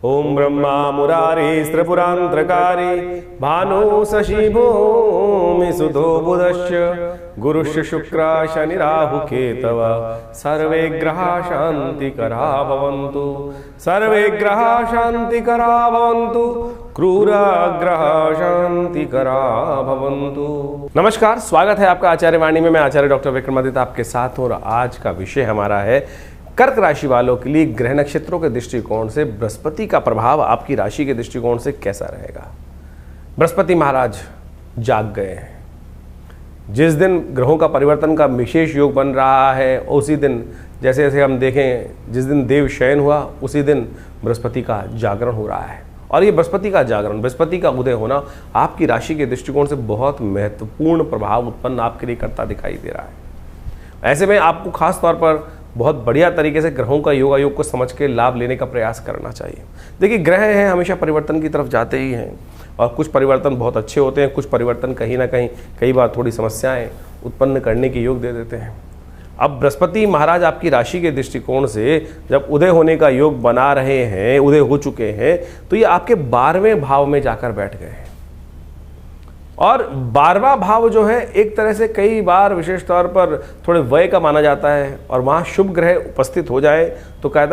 ओम ब्रह्मा मुरारी त्रिपुरांतकारी भानु शशि भूमि सुधो बुधश्च गुरुश्च शुक्र शनि राहु केतव सर्वे ग्रहा शांतिकरा भवन्तु सर्वे ग्रहा शांतिकरा भवन्तु क्रूरा ग्रह शांतिकरा भवन्तु। नमस्कार, स्वागत है आपका आचार्य वाणी में। मैं आचार्य डॉक्टर विक्रमादित्य आपके साथ हूँ और आज का विषय हमारा है कर्क राशि वालों के लिए ग्रह नक्षत्रों के दृष्टिकोण से बृहस्पति का प्रभाव आपकी राशि के दृष्टिकोण से कैसा रहेगा। बृहस्पति महाराज जाग गए हैं। जिस दिन ग्रहों का परिवर्तन का विशेष योग बन रहा है उसी दिन, जैसे जैसे हम देखें, जिस दिन देव शयन हुआ उसी दिन बृहस्पति का जागरण हो रहा है। और ये बृहस्पति का जागरण, बृहस्पति का उदय होना आपकी राशि के दृष्टिकोण से बहुत महत्वपूर्ण प्रभाव उत्पन्न आपके लिए करता दिखाई दे रहा है। ऐसे में आपको खास तौर पर बहुत बढ़िया तरीके से ग्रहों का योगायोग को समझ के लाभ लेने का प्रयास करना चाहिए। देखिए, ग्रह हैं हमेशा परिवर्तन की तरफ जाते ही हैं और कुछ परिवर्तन बहुत अच्छे होते हैं, कुछ परिवर्तन कहीं ना कहीं कई बार थोड़ी समस्याएं उत्पन्न करने के योग दे देते हैं। अब बृहस्पति महाराज आपकी राशि के दृष्टिकोण से जब उदय होने का योग बना रहे हैं, उदय हो चुके हैं, तो ये आपके 12वें भाव में जाकर बैठ गए हैं। और 12वां भाव जो है एक तरह से कई बार विशेष तौर पर थोड़े व्यय का माना जाता है और वहाँ शुभ ग्रह उपस्थित हो जाए तो कहा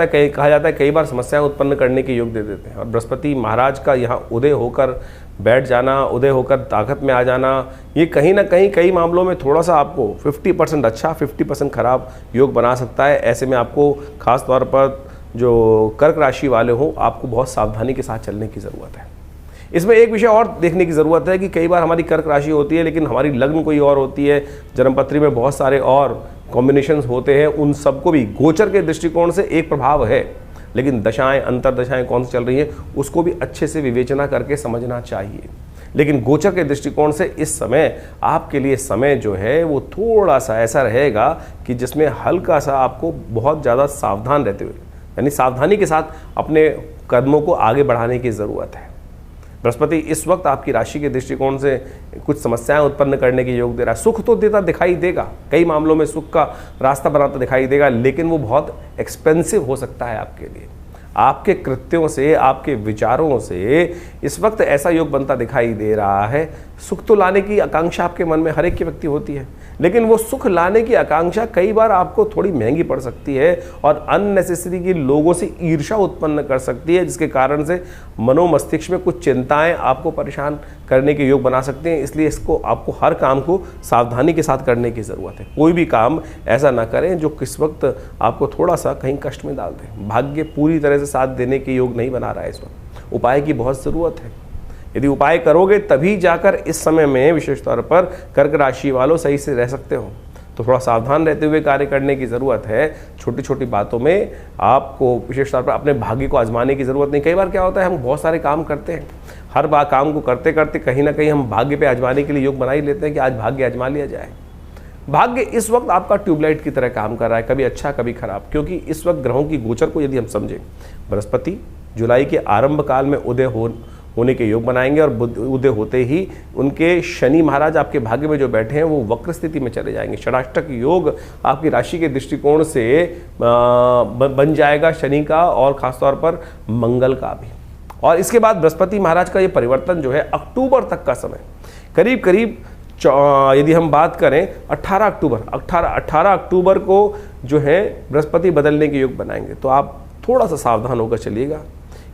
जाता है कई बार समस्याएं उत्पन्न करने के योग दे देते हैं। और बृहस्पति महाराज का यहाँ उदय होकर बैठ जाना, उदय होकर ताकत में आ जाना, ये कहीं ना कहीं कई मामलों में थोड़ा सा आपको 50% अच्छा 50% खराब योग बना सकता है। ऐसे में आपको खास तौर पर जो कर्क राशि वाले हो, आपको बहुत सावधानी के साथ चलने की ज़रूरत है। इसमें एक विषय और देखने की ज़रूरत है कि कई बार हमारी कर्क राशि होती है लेकिन हमारी लग्न कोई और होती है, जन्मपत्री में बहुत सारे और कॉम्बिनेशंस होते हैं, उन सबको भी गोचर के दृष्टिकोण से एक प्रभाव है, लेकिन दशाएं अंतरदशाएं कौन सी चल रही हैं उसको भी अच्छे से विवेचना करके समझना चाहिए। लेकिन गोचर के दृष्टिकोण से इस समय आपके लिए समय जो है वो थोड़ा सा ऐसा रहेगा कि जिसमें हल्का सा आपको बहुत ज़्यादा सावधान रहते हुए, यानी सावधानी के साथ अपने कदमों को आगे बढ़ाने की ज़रूरत है। बृहस्पति इस वक्त आपकी राशि के दृष्टिकोण से कुछ समस्याएं उत्पन्न करने की योग दे रहा है। सुख तो देता दिखाई देगा, कई मामलों में सुख का रास्ता बनाता दिखाई देगा, लेकिन वो बहुत एक्सपेंसिव हो सकता है आपके लिए। आपके कृत्यों से, आपके विचारों से इस वक्त ऐसा योग बनता दिखाई दे रहा है। सुख तो लाने की आकांक्षा आपके मन में हर एक की व्यक्ति होती है, लेकिन वो सुख लाने की आकांक्षा कई बार आपको थोड़ी महंगी पड़ सकती है और अननेसेसरी की लोगों से ईर्ष्या उत्पन्न कर सकती है, जिसके कारण से मनोमस्तिष्क में कुछ चिंताएं आपको परेशान करने के योग बना सकते हैं। इसलिए इसको आपको हर काम को सावधानी के साथ करने की ज़रूरत है। कोई भी काम ऐसा ना करें जो किस वक्त आपको थोड़ा सा कहीं कष्ट में डाल दे। भाग्य पूरी तरह से साथ देने के योग नहीं बना रहा है इस वक्त, उपाय की बहुत ज़रूरत है। यदि उपाय करोगे तभी जाकर इस समय में विशेष तौर पर कर्क राशि वालों सही से रह सकते हो। तो थोड़ा सावधान रहते हुए कार्य करने की ज़रूरत है। छोटी छोटी बातों में आपको विशेष तौर पर अपने भाग्य को आजमाने की ज़रूरत नहीं। कई बार क्या होता है, हम बहुत सारे काम करते हैं, हर बार काम को करते करते कहीं ना कहीं हम भाग्य पे आजमाने के लिए योग बना ही लेते हैं कि आज भाग्य आजमा लिया जाए। भाग्य इस वक्त आपका ट्यूबलाइट की तरह काम कर रहा है, कभी अच्छा कभी खराब, क्योंकि इस वक्त ग्रहों की गोचर को यदि हम समझें, बृहस्पति जुलाई के आरंभ काल में उदय होने के योग बनाएंगे और उदय होते ही उनके शनि महाराज आपके भाग्य में जो बैठे हैं वो वक्र स्थिति में चले जाएंगे। षडाष्टक योग आपकी राशि के दृष्टिकोण से बन जाएगा, शनि का और खासतौर पर मंगल का भी। और इसके बाद बृहस्पति महाराज का ये परिवर्तन जो है अक्टूबर तक का समय, करीब करीब यदि हम बात करें 18 अक्टूबर को जो है बृहस्पति बदलने के योग बनाएंगे। तो आप थोड़ा सा सावधान होकर चलिएगा।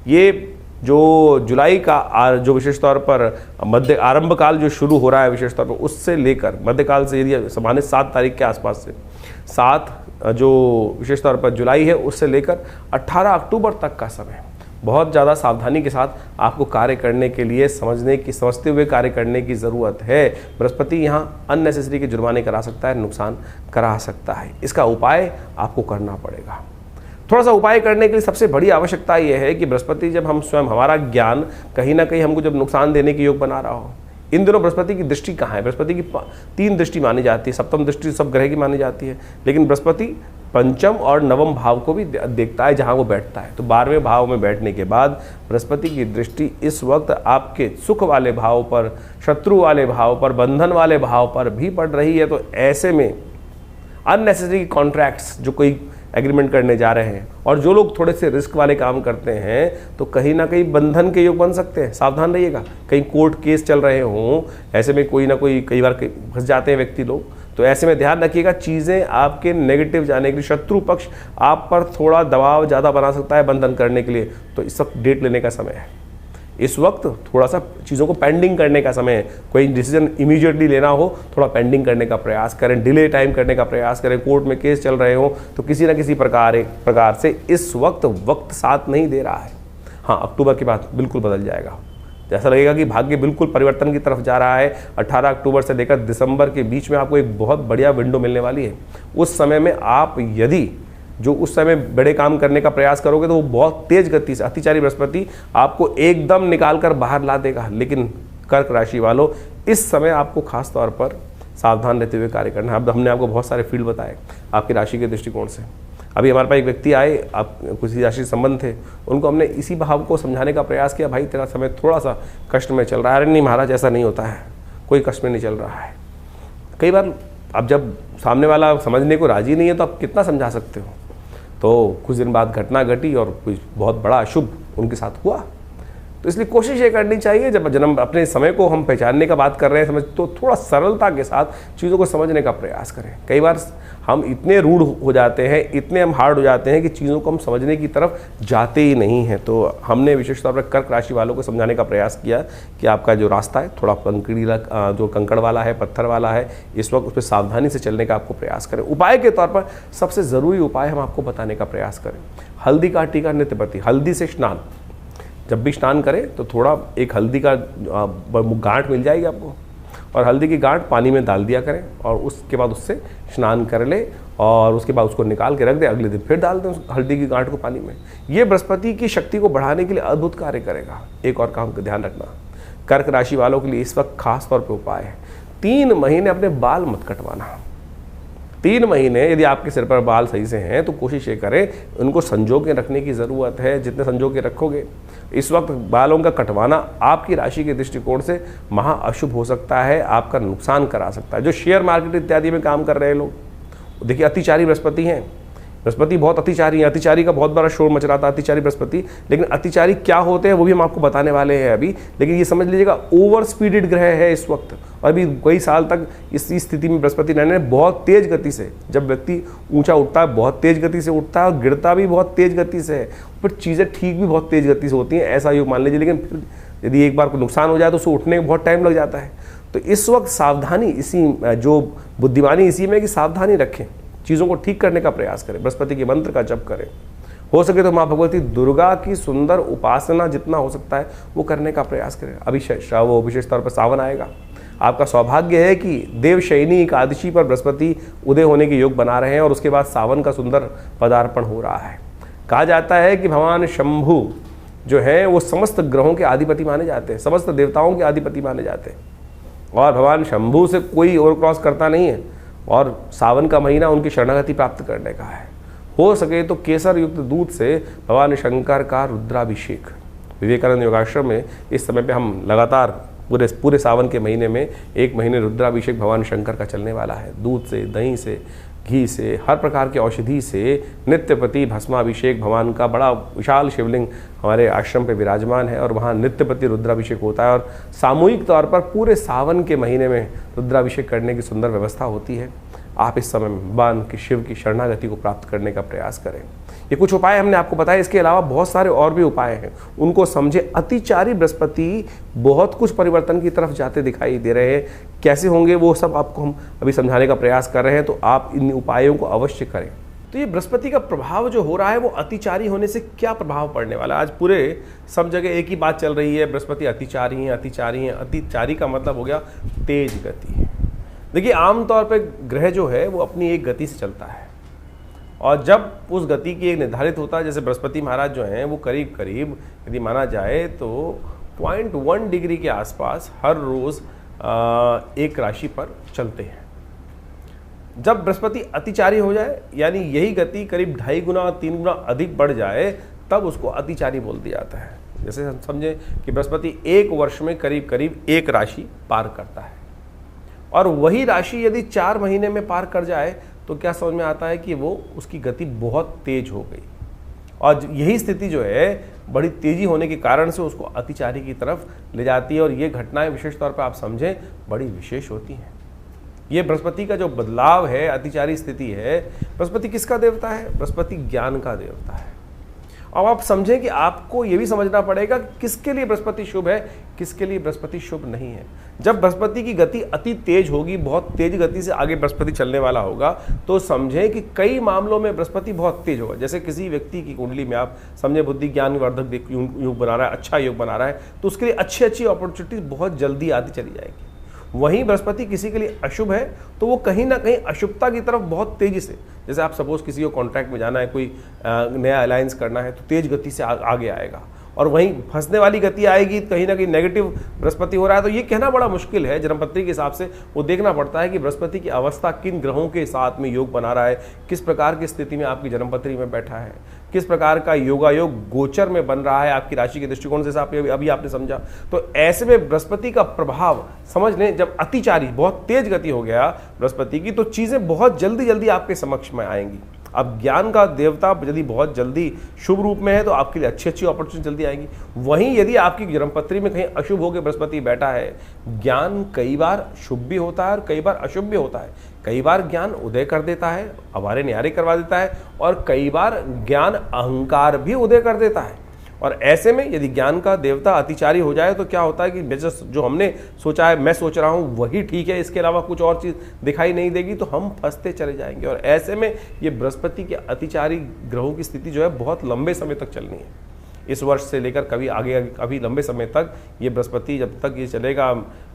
ये जो जुलाई का जो विशेष तौर पर मध्य आरंभ काल जो शुरू हो रहा है विशेष तौर पर, उससे लेकर मध्यकाल से यदि सामान्य 7 तारीख के आसपास से 7 जो विशेष तौर पर जुलाई है उससे लेकर 18 अक्टूबर तक का समय बहुत ज़्यादा सावधानी के साथ आपको कार्य करने के लिए समझते हुए कार्य करने की ज़रूरत है। बृहस्पति यहाँ अननेसेसरी के जुर्माने करा सकता है, नुकसान करा सकता है। इसका उपाय आपको करना पड़ेगा। थोड़ा सा उपाय करने के लिए सबसे बड़ी आवश्यकता यह है कि बृहस्पति जब हम स्वयं, हमारा ज्ञान कहीं ना कहीं हमको जब नुकसान देने के योग बना रहा हो, इन दिनों बृहस्पति की दृष्टि कहाँ है? बृहस्पति की 3 दृष्टि मानी जाती है, सप्तम दृष्टि सब ग्रह की मानी जाती है, लेकिन बृहस्पति पंचम और नवम भाव को भी देखता है जहाँ वो बैठता है। तो 12वें भाव में बैठने के बाद बृहस्पति की दृष्टि इस वक्त आपके सुख वाले भाव पर, शत्रु वाले भाव पर, बंधन वाले भाव पर भी पड़ रही है। तो ऐसे में अननेसेसरी कॉन्ट्रैक्ट्स जो कोई एग्रीमेंट करने जा रहे हैं। और जो लोग थोड़े से रिस्क वाले काम करते हैं तो कहीं ना कहीं बंधन के योग बन सकते हैं, सावधान रहिएगा। कहीं कोर्ट केस चल रहे हों, ऐसे में कोई ना कोई कई बार फंस जाते हैं व्यक्ति लोग, तो ऐसे में ध्यान रखिएगा चीज़ें आपके नेगेटिव जाने के लिए, शत्रु पक्ष आप पर थोड़ा दबाव ज़्यादा बना सकता है बंधन करने के लिए। तो इस वक्त डेट लेने का समय है, इस वक्त थोड़ा सा चीज़ों को पेंडिंग करने का समय है। कोई डिसीजन इमीडिएटली लेना हो, थोड़ा पेंडिंग करने का प्रयास करें, डिले टाइम करने का प्रयास करें। कोर्ट में केस चल रहे हो तो किसी ना किसी प्रकार से इस वक्त साथ नहीं दे रहा है। हाँ, अक्टूबर के बाद बिल्कुल बदल जाएगा, जैसा लगेगा कि भाग्य बिल्कुल परिवर्तन की तरफ जा रहा है। 18 अक्टूबर से लेकर दिसंबर के बीच में आपको एक बहुत बढ़िया विंडो मिलने वाली है। उस समय में आप यदि जो उस समय बड़े काम करने का प्रयास करोगे तो वो बहुत तेज गति से अतिचारी बृहस्पति आपको एकदम निकाल कर बाहर ला देगा। लेकिन कर्क राशि वालों, इस समय आपको खास तौर पर सावधान रहते हुए कार्य करना है। अब हमने आपको बहुत सारे फील्ड बताए आपकी राशि के दृष्टिकोण से। अभी हमारे पास एक व्यक्ति आए, आप किसी राशि से संबंध थे, उनको हमने इसी भाव को समझाने का प्रयास किया, भाई तेरा समय थोड़ा सा कष्ट में चल रहा है। अरे नहीं महाराज, ऐसा नहीं होता है, कोई कष्ट में नहीं चल रहा है। कई बार अब जब सामने वाला समझने को राजी नहीं है तो आप कितना समझा सकते हो। तो कुछ दिन बाद घटना घटी और कुछ बहुत बड़ा अशुभ उनके साथ हुआ। तो इसलिए कोशिश ये करनी चाहिए, जब अपने समय को हम पहचानने का बात कर रहे हैं तो थोड़ा सरलता के साथ चीज़ों को समझने का प्रयास करें। कई बार हम इतने रूढ़ हो जाते हैं, इतने हम हार्ड हो जाते हैं कि चीज़ों को हम समझने की तरफ जाते ही नहीं हैं। तो हमने विशेष तौर पर कर्क राशि वालों को समझाने का प्रयास किया कि आपका जो रास्ता है थोड़ा जो कंकड़ वाला है, पत्थर वाला है, इस वक्त उस पर सावधानी से चलने का आपको प्रयास करें। उपाय के तौर पर सबसे ज़रूरी उपाय हम आपको बताने का प्रयास करें। हल्दी का टीका नित्य प्रति, हल्दी से स्नान। जब भी स्नान करें तो थोड़ा एक हल्दी का गांठ मिल जाएगी आपको, और हल्दी की गांठ पानी में डाल दिया करें और उसके बाद उससे स्नान कर ले और उसके बाद उसको निकाल के रख दें। अगले दिन फिर डाल दें उस हल्दी की गांठ को पानी में। ये बृहस्पति की शक्ति को बढ़ाने के लिए अद्भुत कार्य करेगा। एक और काम का ध्यान रखना, कर्क राशि वालों के लिए इस वक्त खास तौर पर उपाय है, 3 महीने अपने बाल मत कटवाना। 3 महीने यदि आपके सिर पर बाल सही से हैं तो कोशिश ये करें उनको संजो के रखने की ज़रूरत है। जितने संजो के रखोगे, इस वक्त बालों का कटवाना आपकी राशि के दृष्टिकोण से महा अशुभ हो सकता है, आपका नुकसान करा सकता है। जो शेयर मार्केट इत्यादि में काम कर रहे लोग, देखिए अतिचारी बृहस्पति हैं, बृहस्पति बहुत अतिचारी है। अतिचारी का बहुत बड़ा शोर मच रहा था, अतिचारी बृहस्पति। लेकिन अतिचारी क्या होते हैं वो भी हम आपको बताने वाले हैं अभी। लेकिन ये समझ लीजिएगा ओवर स्पीडेड ग्रह है इस वक्त, और अभी कई साल तक इसी स्थिति में बृहस्पति रहने बहुत तेज गति से, जब व्यक्ति ऊंचा उठता है बहुत तेज गति से उठता है और गिरता भी बहुत तेज गति से है, फिर चीज़ें ठीक भी बहुत तेज गति से होती हैं, ऐसा योग मान लीजिए। लेकिन फिर यदि एक बार को नुकसान हो जाए तो उसको उठने में बहुत टाइम लग जाता है। तो इस वक्त सावधानी, इसी जो बुद्धिमानी इसी में कि सावधानी रखें, चीज़ों को ठीक करने का प्रयास करें, बृहस्पति के मंत्र का जप करें। हो सके तो माँ भगवती दुर्गा की सुंदर उपासना जितना हो सकता है वो करने का प्रयास करें। अभी वो विशेष तौर पर सावन आएगा, आपका सौभाग्य है कि देवशयनी एकादशी पर बृहस्पति उदय होने के योग बना रहे हैं और उसके बाद सावन का सुंदर पदार्पण हो रहा है। कहा जाता है कि भगवान शंभु जो है वो समस्त ग्रहों के अधिपति माने जाते हैं, समस्त देवताओं के अधिपति माने जाते हैं, और भगवान शंभु से कोई और क्रॉस करता नहीं है। और सावन का महीना उनकी शरणागति प्राप्त करने का है। हो सके तो केसर युक्त दूध से भगवान शंकर का रुद्राभिषेक, विवेकानंद योगाश्रम में इस समय पे हम लगातार पूरे सावन के महीने में 1 महीने रुद्राभिषेक भगवान शंकर का चलने वाला है। दूध से, दही से, घी से, हर प्रकार की औषधि से नित्य प्रति भस्माभिषेक, भगवान का बड़ा विशाल शिवलिंग हमारे आश्रम पे विराजमान है और वहाँ नित्य प्रति रुद्राभिषेक होता है। और सामूहिक तौर पर पूरे सावन के महीने में रुद्राभिषेक करने की सुंदर व्यवस्था होती है। आप इस समय में भगवान की शिव की शरणागति को प्राप्त करने का प्रयास करें। ये कुछ उपाय हमने आपको बताए, इसके अलावा बहुत सारे और भी उपाय हैं, उनको समझे। अतिचारी बृहस्पति बहुत कुछ परिवर्तन की तरफ जाते दिखाई दे रहे हैं, कैसे होंगे वो सब आपको हम अभी समझाने का प्रयास कर रहे हैं, तो आप इन उपायों को अवश्य करें। तो ये बृहस्पति का प्रभाव जो हो रहा है वो अतिचारी होने से क्या प्रभाव पड़ने वाला है, आज पूरे सब जगह एक ही बात चल रही है, बृहस्पति अतिचारी हैं, अतिचारी हैं। अतिचारी का मतलब हो गया तेज गति। देखिए आमतौर पर ग्रह जो है वो अपनी एक गति से चलता है, और जब उस गति की एक निर्धारित होता है, जैसे बृहस्पति महाराज जो हैं वो करीब करीब यदि माना जाए तो 0.1 डिग्री के आसपास हर रोज़ एक राशि पर चलते हैं। जब बृहस्पति अतिचारी हो जाए, यानी यही गति करीब 2.5 गुना 3 गुना अधिक बढ़ जाए, तब उसको अतिचारी बोल दिया जाता है। जैसे हम समझें कि बृहस्पति 1 वर्ष में करीब करीब एक राशि पार करता है, और वही राशि यदि 4 महीने में पार कर जाए तो क्या समझ में आता है कि वो उसकी गति बहुत तेज हो गई, और यही स्थिति जो है बड़ी तेजी होने के कारण से उसको अतिचारी की तरफ ले जाती है। और ये घटनाएं विशेष तौर पर आप समझें बड़ी विशेष होती हैं। ये बृहस्पति का जो बदलाव है, अतिचारी स्थिति है, बृहस्पति किसका देवता है? बृहस्पति ज्ञान का देवता है। अब आप समझें कि आपको ये भी समझना पड़ेगा कि किसके लिए बृहस्पति शुभ है, किसके लिए बृहस्पति शुभ नहीं है। जब बृहस्पति की गति अति तेज होगी, बहुत तेज गति से आगे बृहस्पति चलने वाला होगा, तो समझें कि कई मामलों में बृहस्पति बहुत तेज होगा। जैसे किसी व्यक्ति की कुंडली में आप समझे बुद्धि ज्ञान वर्धक योग बना रहा है, अच्छा योग बना रहा है, तो उसके लिए अच्छी अच्छी अपॉर्चुनिटीज बहुत जल्दी आती चली जाएगी। वहीं बृहस्पति किसी के लिए अशुभ है तो वो कहीं ना कहीं अशुभता की तरफ बहुत तेजी से, जैसे आप सपोज किसी को कॉन्ट्रैक्ट में जाना है, कोई नया अलायंस करना है, तो तेज गति से आगे आएगा, और वहीं फंसने वाली गति आएगी, कहीं ना कहीं नेगेटिव बृहस्पति हो रहा है। तो ये कहना बड़ा मुश्किल है। जन्मपत्री के हिसाब से वो देखना पड़ता है कि बृहस्पति की अवस्था किन ग्रहों के साथ में योग बना रहा है, किस प्रकार की स्थिति में आपकी जन्मपत्री में बैठा है, किस प्रकार का योगायोग गोचर में बन रहा है आपकी राशि के दृष्टिकोण से, अभी आपने समझा। तो ऐसे में बृहस्पति का प्रभाव समझ लें, जब अतिचारी बहुत तेज गति हो गया बृहस्पति की, तो चीजें बहुत जल्दी जल्दी आपके समक्ष में आएंगी। अब ज्ञान का देवता यदि बहुत जल्दी शुभ रूप में है तो आपके लिए अच्छी अच्छी अपॉर्चुनिटी जल्दी आएगी। वहीं यदि आपकी जन्मपत्री में कहीं अशुभ होकर बृहस्पति बैठा है, ज्ञान कई बार शुभ भी होता है और कई बार अशुभ भी होता है। कई बार ज्ञान उदय कर देता है, अवारे न्यारे करवा देता है, और कई बार ज्ञान अहंकार भी उदय कर देता है। और ऐसे में यदि ज्ञान का देवता अतिचारी हो जाए तो क्या होता है कि जो हमने सोचा है, मैं सोच रहा हूँ वही ठीक है, इसके अलावा कुछ और चीज़ दिखाई नहीं देगी, तो हम फंसते चले जाएंगे। और ऐसे में ये बृहस्पति के अतिचारी ग्रहों की स्थिति जो है बहुत लंबे समय तक चलनी है। इस वर्ष से लेकर कभी आगे अभी लंबे समय तक ये बृहस्पति जब तक ये चलेगा,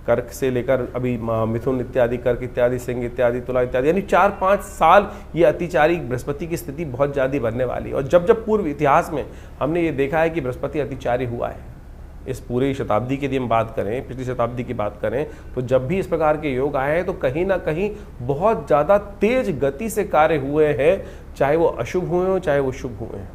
कर्क से लेकर अभी मिथुन इत्यादि, कर्क इत्यादि, सिंह इत्यादि, तुला इत्यादि, यानी 4-5 साल ये अतिचारी बृहस्पति की स्थिति बहुत ज़्यादा बनने वाली है। और जब जब पूर्व इतिहास में हमने ये देखा है कि बृहस्पति अतिचारी हुआ है, इस पूरी शताब्दी की यदि हम बात करें, पिछली शताब्दी की बात करें, तो जब भी इस प्रकार के योग आए हैं तो कहीं ना कहीं बहुत ज़्यादा तेज गति से कार्य हुए हैं, चाहे वो अशुभ हुए हों चाहे वो शुभ हुए हैं।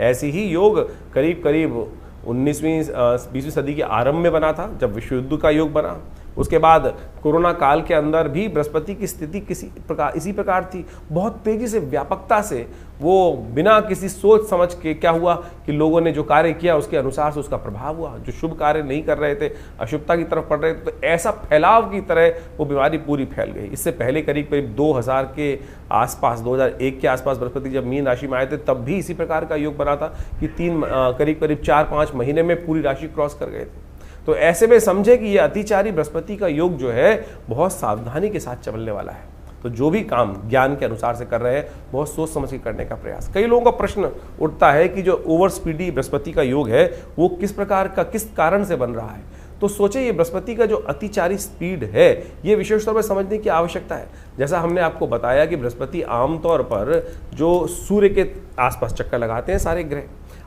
ऐसे ही योग करीब करीब 19वीं सदी के आरंभ में बना था, जब विश्व युद्ध का योग बना। उसके बाद कोरोना काल के अंदर भी बृहस्पति की स्थिति इसी प्रकार थी। बहुत तेजी से, व्यापकता से, वो बिना किसी सोच समझ के क्या हुआ कि लोगों ने जो कार्य किया उसके अनुसार से उसका प्रभाव हुआ। जो शुभ कार्य नहीं कर रहे थे, अशुभता की तरफ पड़ रहे थे, तो ऐसा फैलाव की तरह वो बीमारी पूरी फैल गई। इससे पहले करीब करीब 2000 के आसपास, 2001 के आसपास बृहस्पति जब मीन राशि में आए थे, तब भी इसी प्रकार का योग बना था कि करीब करीब 4-5 महीने में पूरी राशि क्रॉस कर गए थे। तो ऐसे में समझे कि ये अतिचारी बृहस्पति का योग जो है बहुत सावधानी के साथ चलने वाला है। तो जो भी काम ज्ञान के अनुसार से कर रहे हैं, बहुत सोच समझ के करने का प्रयास। कई लोगों का प्रश्न उठता है कि जो ओवर स्पीडी बृहस्पति का योग है वो किस प्रकार का, किस कारण से बन रहा है। तो सोचे ये बृहस्पति का जो अतिचारी स्पीड है, ये विशेष तौर पर समझने की आवश्यकता है। जैसा हमने आपको बताया कि बृहस्पति आमतौर पर जो सूर्य के आसपास चक्कर लगाते हैं सारे ग्रह।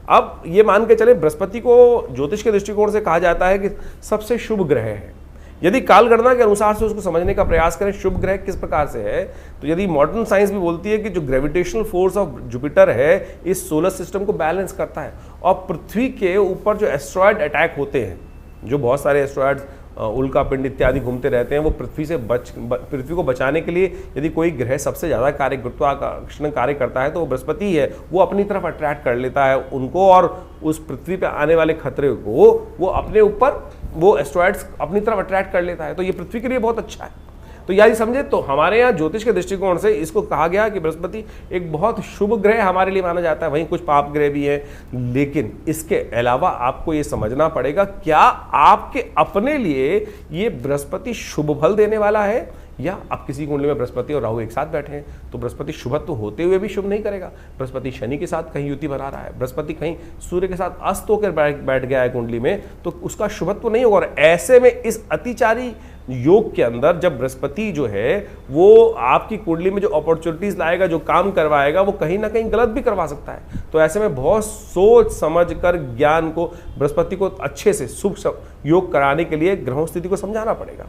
अब ये मान के चले, बृहस्पति को ज्योतिष के दृष्टिकोण से कहा जाता है कि सबसे शुभ ग्रह है। यदि कालगणना के अनुसार से उसको समझने का प्रयास करें शुभ ग्रह किस प्रकार से है, तो यदि मॉडर्न साइंस भी बोलती है कि जो ग्रेविटेशनल फोर्स ऑफ जुपिटर है इस सोलर सिस्टम को बैलेंस करता है। और पृथ्वी के ऊपर जो एस्ट्रॉयड अटैक होते हैं, जो बहुत सारे एस्ट्रॉयड्स उल्का पिंड इत्यादि घूमते रहते हैं, वो पृथ्वी को बचाने के लिए यदि कोई ग्रह सबसे ज़्यादा गुरुत्वाकर्षण कार्य करता है तो वो बृहस्पति है। वो अपनी तरफ अट्रैक्ट कर लेता है उनको, और उस पृथ्वी पे आने वाले खतरे को वो अपने ऊपर, वो एस्ट्रॉयड्स अपनी तरफ अट्रैक्ट कर लेता है। तो ये पृथ्वी के लिए बहुत अच्छा है। तो यदि समझे तो हमारे यहाँ ज्योतिष के दृष्टिकोण से इसको कहा गया कि बृहस्पति एक बहुत शुभ ग्रह हमारे लिए माना जाता है। वहीं कुछ पाप ग्रह भी हैं, लेकिन इसके अलावा आपको ये समझना पड़ेगा क्या आपके अपने लिए ये बृहस्पति शुभ फल देने वाला है, या आप किसी कुंडली में बृहस्पति और राहु एक साथ बैठे हैं तो बृहस्पति शुभत्व होते हुए भी शुभ नहीं करेगा। बृहस्पति शनि के साथ कहीं युति बना रहा है, बृहस्पति कहीं सूर्य के साथ अस्त होकर बैठ गया है कुंडली में, तो उसका शुभत्व नहीं होगा। और ऐसे में इस अतिचारी योग के अंदर जब बृहस्पति जो है वो आपकी कुंडली में जो अपॉर्चुनिटीज लाएगा, जो काम करवाएगा, वो कहीं ना कहीं गलत भी करवा सकता है। तो ऐसे में बहुत सोच समझ कर ज्ञान को, बृहस्पति को अच्छे से शुभ योग कराने के लिए ग्रहों स्थिति को समझाना पड़ेगा।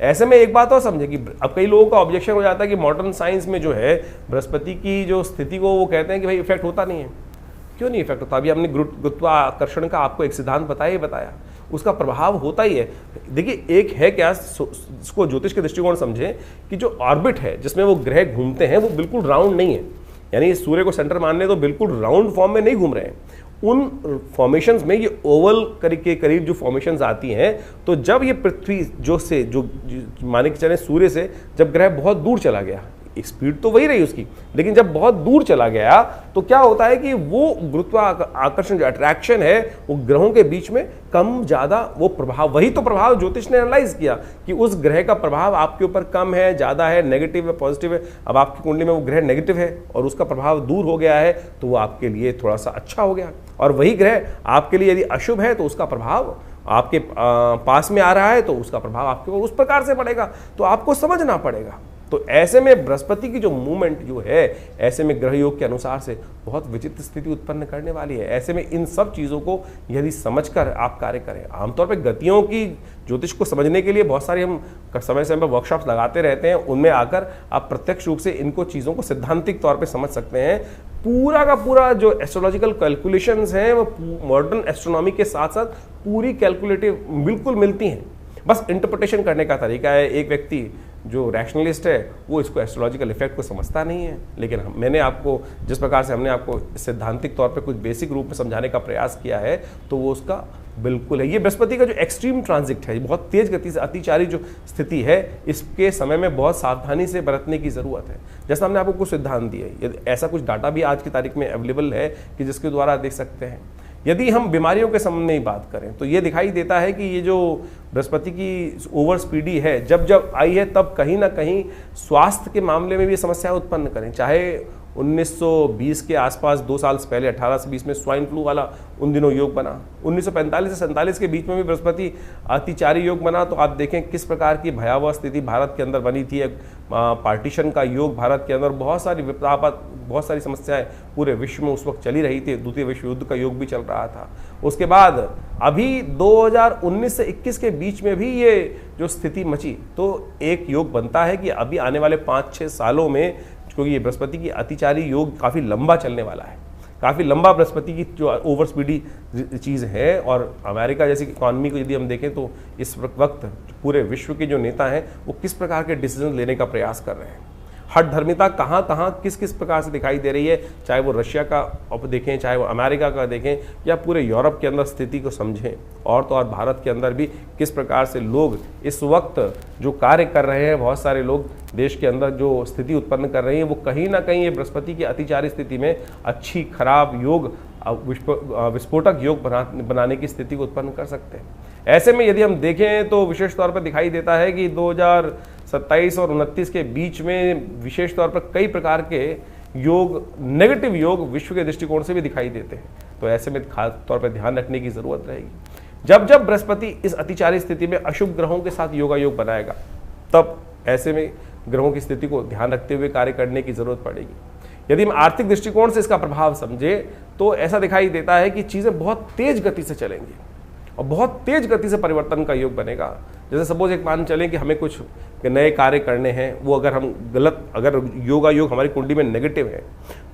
ऐसे में एक बात और समझे कि अब कई लोगों का ऑब्जेक्शन हो जाता है कि मॉडर्न साइंस में जो है बृहस्पति की जो स्थिति को वो कहते हैं कि भाई इफेक्ट होता नहीं है। क्यों नहीं इफेक्ट होता? अभी हमने गुरुत्वाकर्षण का आपको एक सिद्धांत बताया, उसका प्रभाव होता ही है। देखिए, एक है क्या, इसको ज्योतिष के दृष्टिकोण समझें कि जो ऑर्बिट है जिसमें वो ग्रह घूमते हैं वो बिल्कुल राउंड नहीं है, यानी सूर्य को सेंटर मान लें तो बिल्कुल राउंड फॉर्म में नहीं घूम रहे हैं। उन फॉर्मेशंस में ये ओवल के करीब जो फॉर्मेशंस आती हैं, तो जब ये पृथ्वी जो माने कि चले सूर्य से जब ग्रह बहुत दूर चला गया, स्पीड तो वही रही उसकी, लेकिन जब बहुत दूर चला गया तो क्या होता है कि वो गुरुत्वाकर्षण जो अट्रैक्शन है वो ग्रहों के बीच में कम ज्यादा वो प्रभाव, वही तो प्रभाव ज्योतिष ने एनालाइज किया कि उस ग्रह का प्रभाव आपके ऊपर कम है, ज्यादा है, नेगेटिव है, पॉजिटिव है। अब आपकी कुंडली में वो ग्रह नेगेटिव है और उसका प्रभाव दूर हो गया है तो वो आपके लिए थोड़ा सा अच्छा हो गया, और वही ग्रह आपके लिए यदि अशुभ है तो उसका प्रभाव आपके पास में आ रहा है तो उसका प्रभाव आपके ऊपर उस प्रकार से पड़ेगा। तो आपको समझना पड़ेगा। तो ऐसे में बृहस्पति की जो मूवमेंट जो है, ऐसे में ग्रह योग के अनुसार से बहुत विचित्र स्थिति उत्पन्न करने वाली है। ऐसे में इन सब चीज़ों को यदि समझकर आप कार्य करें, आमतौर पर गतियों की ज्योतिष को समझने के लिए बहुत सारी हम समय समय पर वर्कशॉप्स लगाते रहते हैं, उनमें आकर आप प्रत्यक्ष रूप से इनको चीज़ों को सिद्धांतिक तौर पर समझ सकते हैं। पूरा का पूरा जो एस्ट्रोलॉजिकल कैलकुलेशंस हैं वो मॉडर्न एस्ट्रोनॉमी के साथ साथ पूरी कैलकुलेटिव बिल्कुल मिलती हैं, बस इंटरप्रिटेशन करने का तरीका है। एक व्यक्ति जो रैशनलिस्ट है वो इसको एस्ट्रोलॉजिकल इफेक्ट को समझता नहीं है, लेकिन मैंने आपको जिस प्रकार से हमने आपको सिद्धांतिक तौर पे कुछ बेसिक रूप में समझाने का प्रयास किया है तो वो उसका बिल्कुल है। ये बृहस्पति का जो एक्सट्रीम ट्रांजिट है, बहुत तेज गति से अतिचारी जो स्थिति है, इसके समय में बहुत सावधानी से बरतने की जरूरत है। जैसा हमने आपको कुछ सिद्धांत दिए, ऐसा कुछ डाटा भी आज की तारीख में अवेलेबल है कि जिसके द्वारा देख सकते हैं। यदि हम बीमारियों के संबंध में ही बात करें तो ये दिखाई देता है कि ये जो बृहस्पति की ओवर स्पीडी है जब जब आई है तब कहीं ना कहीं स्वास्थ्य के मामले में भी समस्या उत्पन्न करें। चाहे 1920 के आसपास 2 साल पहले 18 से 20 में स्वाइन फ्लू वाला उन दिनों योग बना, 1945 से 47 के बीच में भी बृहस्पति अतिचारी योग बना, तो आप देखें किस प्रकार की भयावह स्थिति भारत के अंदर बनी थी। पार्टीशन का योग भारत के अंदर बहुत सारी विपदापद, बहुत सारी समस्याएं पूरे विश्व में उस वक्त चली रही थी। द्वितीय विश्व युद्ध का योग भी चल रहा था। उसके बाद अभी 2019 से 21 के बीच में भी ये जो स्थिति मची, तो एक योग बनता है कि अभी आने वाले 5-6 सालों में, क्योंकि ये बृहस्पति की अतिचारी योग काफ़ी लंबा चलने वाला है, काफ़ी लंबा बृहस्पति की जो ओवर स्पीडी चीज़ है। और अमेरिका जैसी इकॉनमी को यदि हम देखें तो इस वक्त पूरे विश्व के जो नेता हैं वो किस प्रकार के डिसीजन लेने का प्रयास कर रहे हैं। हठधर्मिता कहाँ कहाँ किस किस प्रकार से दिखाई दे रही है, चाहे वो रशिया का देखें, चाहे वो अमेरिका का देखें, या पूरे यूरोप के अंदर स्थिति को समझें, और तो और भारत के अंदर भी किस प्रकार से लोग इस वक्त जो कार्य कर रहे हैं, बहुत सारे लोग देश के अंदर जो स्थिति उत्पन्न कर रहे हैं, वो कहीं ना कहीं ये बृहस्पति की अतिचारी स्थिति में अच्छी खराब योग, विस्फोटक योग बनाने की स्थिति को उत्पन्न कर सकते हैं। ऐसे में यदि हम देखें तो विशेष तौर पर दिखाई देता है कि 2027 और 29 के बीच में विशेष तौर पर कई प्रकार के योग, नेगेटिव योग विश्व के दृष्टिकोण से भी दिखाई देते हैं। तो ऐसे में खास तौर पर ध्यान रखने की जरूरत रहेगी। जब जब बृहस्पति इस अतिचारी स्थिति में अशुभ ग्रहों के साथ योगा योग बनाएगा, तब ऐसे में ग्रहों की स्थिति को ध्यान रखते हुए कार्य करने की जरूरत पड़ेगी। यदि हम आर्थिक दृष्टिकोण से इसका प्रभाव समझे तो ऐसा दिखाई देता है कि चीजें बहुत तेज गति से चलेंगी और बहुत तेज गति से परिवर्तन का योग बनेगा। जैसे सपोज एक मान चलें कि हमें कुछ नए कार्य करने हैं, वो अगर हम अगर योगा योग हमारी कुंडली में नेगेटिव है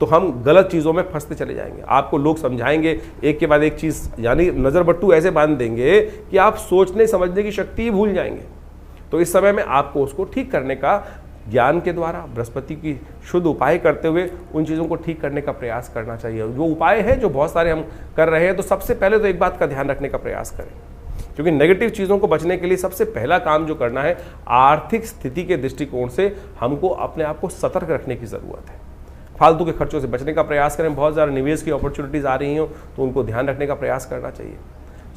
तो हम गलत चीज़ों में फंसते चले जाएंगे। आपको लोग समझाएंगे एक के बाद एक चीज़, यानी नज़र बट्टू ऐसे बांध देंगे कि आप सोचने समझने की शक्ति ही भूल जाएंगे। तो इस समय में आपको उसको ठीक करने का ज्ञान के द्वारा, बृहस्पति की शुद्ध उपाय करते हुए उन चीज़ों को ठीक करने का प्रयास करना चाहिए। वो उपाय है जो बहुत सारे हम कर रहे हैं, तो सबसे पहले तो एक बात का ध्यान रखने का प्रयास करें, क्योंकि नेगेटिव चीज़ों को बचने के लिए सबसे पहला काम जो करना है, आर्थिक स्थिति के दृष्टिकोण से हमको अपने आप को सतर्क रखने की ज़रूरत है। फालतू के खर्चों से बचने का प्रयास करें। बहुत ज़्यादा निवेश की अपॉर्चुनिटीज़ आ रही हो तो उनको ध्यान रखने का प्रयास करना चाहिए।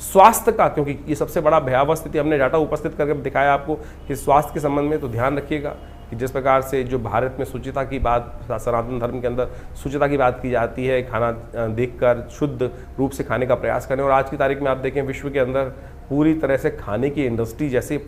स्वास्थ्य का, क्योंकि ये सबसे बड़ा भयावह स्थिति हमने डाटा उपस्थित करके दिखाया आपको कि स्वास्थ्य के संबंध में तो ध्यान रखिएगा कि जिस प्रकार से जो भारत में शुचिता की बात, सनातन धर्म के अंदर शुचिता की बात की जाती है, खाना देखकर शुद्ध रूप से खाने का प्रयास करें। और आज की तारीख में आप देखें विश्व के अंदर पूरी तरह से खाने की इंडस्ट्री जैसे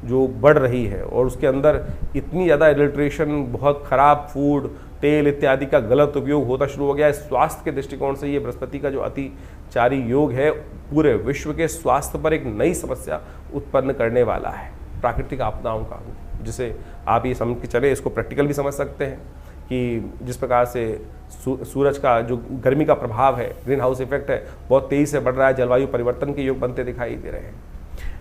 जो बढ़ रही है और उसके अंदर इतनी ज़्यादा एडल्ट्रेशन, बहुत ख़राब फूड, तेल इत्यादि का गलत उपयोग होता शुरू हो गया है। स्वास्थ्य के दृष्टिकोण से ये बृहस्पति का जो अतिचारी योग है पूरे विश्व के स्वास्थ्य पर एक नई समस्या उत्पन्न करने वाला है, प्राकृतिक आपदाओं का, जिसे आप ये समझ के चले, इसको प्रैक्टिकल भी समझ सकते हैं कि जिस प्रकार से सूरज का जो गर्मी का प्रभाव है, ग्रीन हाउस इफेक्ट है, बहुत तेजी से बढ़ रहा है, जलवायु परिवर्तन के योग बनते दिखाई दे रहे हैं।